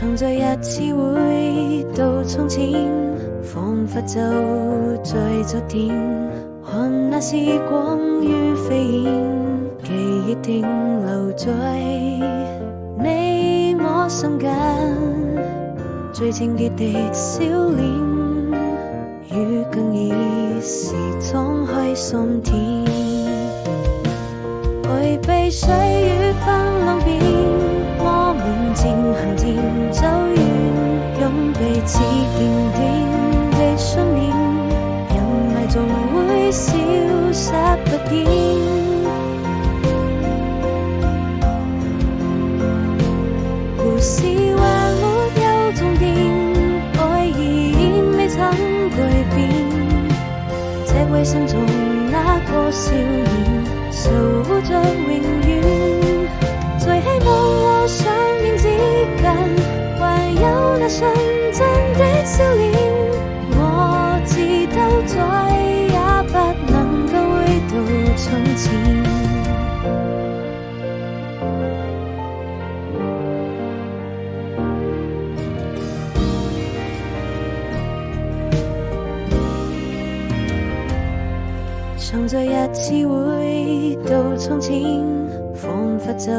常在一次回到從前，彷彿就在昨天，看那時光如飛燕，記憶停留在你我心間，最清潔的笑臉，與更易時敞開心田，回避歲月翻浪邊，我們漸行漸走遠，用彼此堅定的信念，人愛總會消失不見。故事還沒有終點，愛已未曾改變，這位心中那個少年守護着永遠，在希望和想念之間，還有那純真的笑臉，我知道再也不能夠回到從前。常在一次回到從前，彷彿就